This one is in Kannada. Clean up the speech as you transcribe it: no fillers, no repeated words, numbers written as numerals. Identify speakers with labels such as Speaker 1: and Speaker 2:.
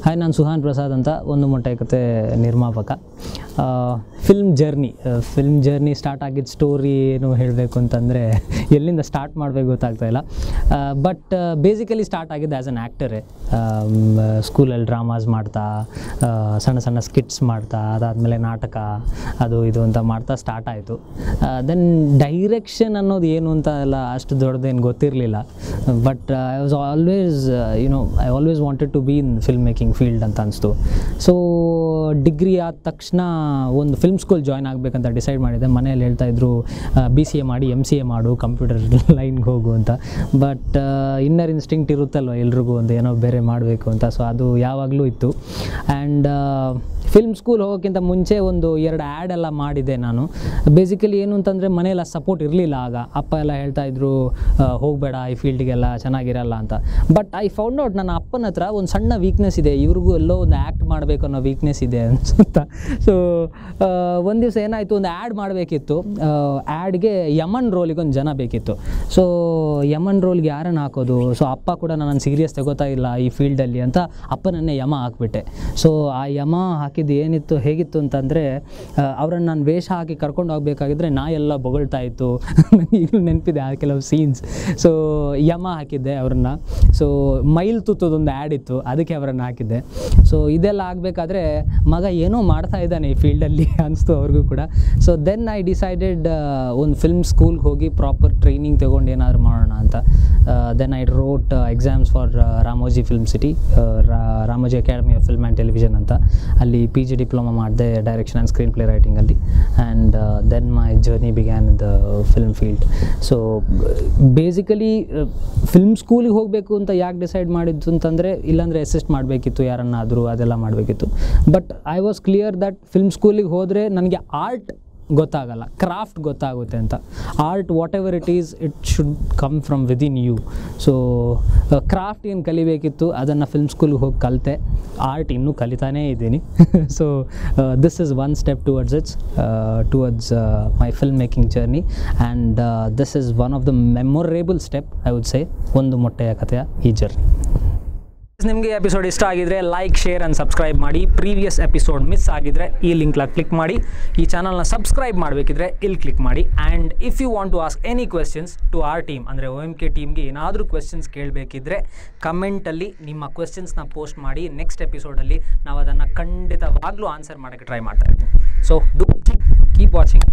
Speaker 1: ಹಾಯ್, ನಾನು ಸುಹಾನ್ ಪ್ರಸಾದ್ ಅಂತ, ಒಂದು ಮೊಟ್ಟೆ ಕತೆ ನಿರ್ಮಾಪಕ. ಫಿಲ್ಮ್ ಜರ್ನಿ ಸ್ಟಾರ್ಟ್ ಆಗಿದ್ದ ಸ್ಟೋರಿ ಏನು ಹೇಳಬೇಕು ಅಂತಂದರೆ ಎಲ್ಲಿಂದ ಸ್ಟಾರ್ಟ್ ಮಾಡಬೇಕು ಗೊತ್ತಾಗ್ತಾಯಿಲ್ಲ. ಬಟ್ ಬೇಸಿಕಲಿ ಸ್ಟಾರ್ಟ್ ಆಗಿದ್ದು ಆ್ಯಸ್ ಅನ್ ಆ್ಯಕ್ಟರೇ. ಸ್ಕೂಲಲ್ಲಿ ಡ್ರಾಮಾಸ್ ಮಾಡ್ತಾ, ಸಣ್ಣ ಸಣ್ಣ ಸ್ಕಿಟ್ಸ್ ಮಾಡ್ತಾ, ಅದಾದಮೇಲೆ ನಾಟಕ ಅದು ಇದು ಅಂತ ಮಾಡ್ತಾ ಸ್ಟಾರ್ಟ್ ಆಯಿತು. ದೆನ್ ಡೈರೆಕ್ಷನ್ ಅನ್ನೋದು ಏನು ಅಂತ ಎಲ್ಲ ಅಷ್ಟು ದೊಡ್ಡದೇನು ಗೊತ್ತಿರಲಿಲ್ಲ. But I always wanted to be in film making field ಅಂತ ಅನಿಸ್ತು. ಸೊ ಡಿಗ್ರಿ ಆದ ತಕ್ಷಣ ಒಂದು ಫಿಲ್ಮ್ ಸ್ಕೂಲ್ ಜಾಯ್ನ್ ಆಗಬೇಕಂತ ಡಿಸೈಡ್ ಮಾಡಿದೆ. ಮನೆಯಲ್ಲಿ ಹೇಳ್ತಾಯಿದ್ರು BCA ಮಾಡಿ MCA ಮಾಡು, ಕಂಪ್ಯೂಟರ್ ಲೈನ್ಗೆ ಹೋಗು ಅಂತ. ಬಟ್ ಇನ್ನರ್ ಇನ್ಸ್ಟಿಂಕ್ಟ್ ಇರುತ್ತಲ್ವ ಎಲ್ರಿಗೂ, ಒಂದು ಏನೋ ಬೇರೆ ಮಾಡಬೇಕು ಅಂತ. ಸೊ ಅದು ಯಾವಾಗಲೂ ಇತ್ತು. ಆ್ಯಂಡ್ ಫಿಲ್ಮ್ ಸ್ಕೂಲ್ ಹೋಗೋಕ್ಕಿಂತ ಮುಂಚೆ ಒಂದು 2 ಆ್ಯಡ್ ಎಲ್ಲ ಮಾಡಿದೆ ನಾನು. ಬೇಸಿಕಲಿ ಏನು ಅಂತಂದರೆ ಮನೆಯಲ್ಲ ಸಪೋರ್ಟ್ ಇರಲಿಲ್ಲ. ಆಗ ಅಪ್ಪ ಎಲ್ಲ ಹೇಳ್ತಾಯಿದ್ರು ಹೋಗಬೇಡ ಈ ಫೀಲ್ಡಿಗೆಲ್ಲ, ಚೆನ್ನಾಗಿರಲ್ಲ ಅಂತ. ಬಟ್ ಐ ಫೌಂಡ್ ಔಟ್ ನನ್ನ ಅಪ್ಪನ ಹತ್ರ ಒಂದು ಸಣ್ಣ ವೀಕ್ನೆಸ್ ಇದೆ, ಇವ್ರಿಗೂ ಎಲ್ಲೋ ಒಂದು ಆ್ಯಕ್ಟ್ ಮಾಡಬೇಕು ಅನ್ನೋ ವೀಕ್ನೆಸ್ ಇದೆ ಅನ್ಸುತ್ತಾ. ಸೊ ಒಂದು ದಿವಸ ಏನಾಯಿತು, ಒಂದು ಆ್ಯಡ್ ಮಾಡಬೇಕಿತ್ತು. ಆ್ಯಡ್ಗೆ ಯಮನ್ ರೋಲಿಗೆ ಒಂದು ಜನ ಬೇಕಿತ್ತು. ಸೊ ಯಮನ್ ರೋಲ್ಗೆ ಯಾರನ್ನು ಹಾಕೋದು? ಸೊ ಅಪ್ಪ ಕೂಡ ನಾನು ಸೀರಿಯಸ್ ತಗೋತಾ ಇಲ್ಲ ಈ ಫೀಲ್ಡಲ್ಲಿ ಅಂತ ಅಪ್ಪನನ್ನೇ ಯಮ ಹಾಕಿಬಿಟ್ಟೆ. ಸೊ ಆ ಯಮ ಹಾಕಿದ್ದು ಹೇಗಿತ್ತು ಅಂತಂದರೆ, ಅವರನ್ನು ನಾನು ವೇಷ ಹಾಕಿ ಕರ್ಕೊಂಡು ಹೋಗಬೇಕಾಗಿದ್ರೆ ಎಲ್ಲ ಬೊಗಳ್ತಾ ಇತ್ತು. ನನಗೆ ಈಗಲೂ ನೆನಪಿದೆ ಆ ಕೆಲವು ಸೀನ್ಸ್. ಸೊ ಯಮ ಹಾಕಿದ್ದೆ ಅವ್ರನ್ನ. ಸೊ ಮೈಲ್ ತುತ್ತದೊಂದು ಆ್ಯಡ್ ಇತ್ತು, ಅದಕ್ಕೆ ಅವರನ್ನು ಹಾಕಿದ್ದೆ. ಸೊ ಇದೆಲ್ಲ ಆಗಬೇಕಾದ್ರೆ ಮಗ ಏನೋ ಮಾಡ್ತಾ ಇದ್ದಾನೆ ಈ ಫೀಲ್ಡಲ್ಲಿ ಅನಿಸ್ತು ಅವ್ರಿಗೂ ಕೂಡ. ಸೊ ದೆನ್ ಐ ಡಿಸೈಡೆಡ್ ಒಂದು ಫಿಲ್ಮ್ ಸ್ಕೂಲ್ಗೆ ಹೋಗಿ ಪ್ರಾಪರ್ ಟ್ರೈನಿಂಗ್ ತೊಗೊಂಡು ಏನಾದರೂ ಮಾಡೋಣ ಅಂತ. Then I wrote exams for Ramoji film city, Ramoji academy of film and television ಅಂತ. ಅಲ್ಲಿ PG ಡಿಪ್ಲೊಮಾ ಮಾಡಿದೆ ಡೈರೆಕ್ಷನ್ ಆ್ಯಂಡ್ ಸ್ಕ್ರೀನ್ ಪ್ಲೇ ರೈಟಿಂಗಲ್ಲಿ. And then my journey began in the film field. So basically film ಸ್ಕೂಲಿಗೆ ಹೋಗಬೇಕು ಅಂತ ಯಾಕೆ ಡಿಸೈಡ್ ಮಾಡಿದ್ದು ಅಂತಂದರೆ, ಇಲ್ಲಾಂದರೆ ಅಸಿಸ್ಟ್ ಮಾಡಬೇಕಿತ್ತು ಯಾರನ್ನಾದರೂ, ಅದೆಲ್ಲ ಮಾಡಬೇಕಿತ್ತು. But I was clear that film ಸ್ಕೂಲಿಗೆ ಹೋದರೆ ನನಗೆ ಆರ್ಟ್ ಗೊತ್ತಾಗಲ್ಲ, ಕ್ರಾಫ್ಟ್ ಗೊತ್ತಾಗುತ್ತೆ ಅಂತ. Art whatever it is, it should come from within you. So craft ಏನು ಕಲಿಬೇಕಿತ್ತು ಅದನ್ನು ಫಿಲ್ಮ್ ಸ್ಕೂಲ್ಗೆ ಹೋಗಿ ಕಲಿತೆ. ಆರ್ಟ್ ಇನ್ನೂ ಕಲಿತಾನೇ ಇದ್ದೀನಿ. So this is one step towards my film making journey. And this is one of the memorable step I would say, ಒಂದು ಮೊಟ್ಟೆಯ ಕಥೆಯ ಈ ಜರ್ನಿ. ನಿಮಗೆ ಎಪಿಸೋಡ್ ಇಷ್ಟ ಆಗಿದ್ರೆ ಲೈಕ್, ಶೇರ್ ಆ್ಯಂಡ್ ಸಬ್ಸ್ಕ್ರೈಬ್ ಮಾಡಿ. ಪ್ರೀವಿಯಸ್ ಎಪಿಸೋಡ್ ಮಿಸ್ ಆಗಿದ್ರೆ ಈ ಲಿಂಕ್ನ ಕ್ಲಿಕ್ ಮಾಡಿ. ಈ ಚಾನಲ್ನ ಸಬ್ಸ್ಕ್ರೈಬ್ ಮಾಡಬೇಕಿದ್ರೆ ಇಲ್ಲಿ ಕ್ಲಿಕ್ ಮಾಡಿ. And if you want to ask any questions to our team, ಅಂದರೆ OMK ಟೀಮ್ಗೆ ಏನಾದರೂ ಕ್ವೆಶ್ಚನ್ಸ್ ಕೇಳಬೇಕಿದ್ರೆ ಕಮೆಂಟಲ್ಲಿ ನಿಮ್ಮ ಕ್ವೆಶ್ಚನ್ಸ್ನ ಪೋಸ್ಟ್ ಮಾಡಿ. ನೆಕ್ಸ್ಟ್ ಎಪಿಸೋಡಲ್ಲಿ ನಾವು ಅದನ್ನು ಖಂಡಿತವಾಗ್ಲೂ ಆನ್ಸರ್ ಮಾಡೋಕ್ಕೆ ಟ್ರೈ ಮಾಡ್ತಾ ಇರ್ತೀವಿ. So do keep watching.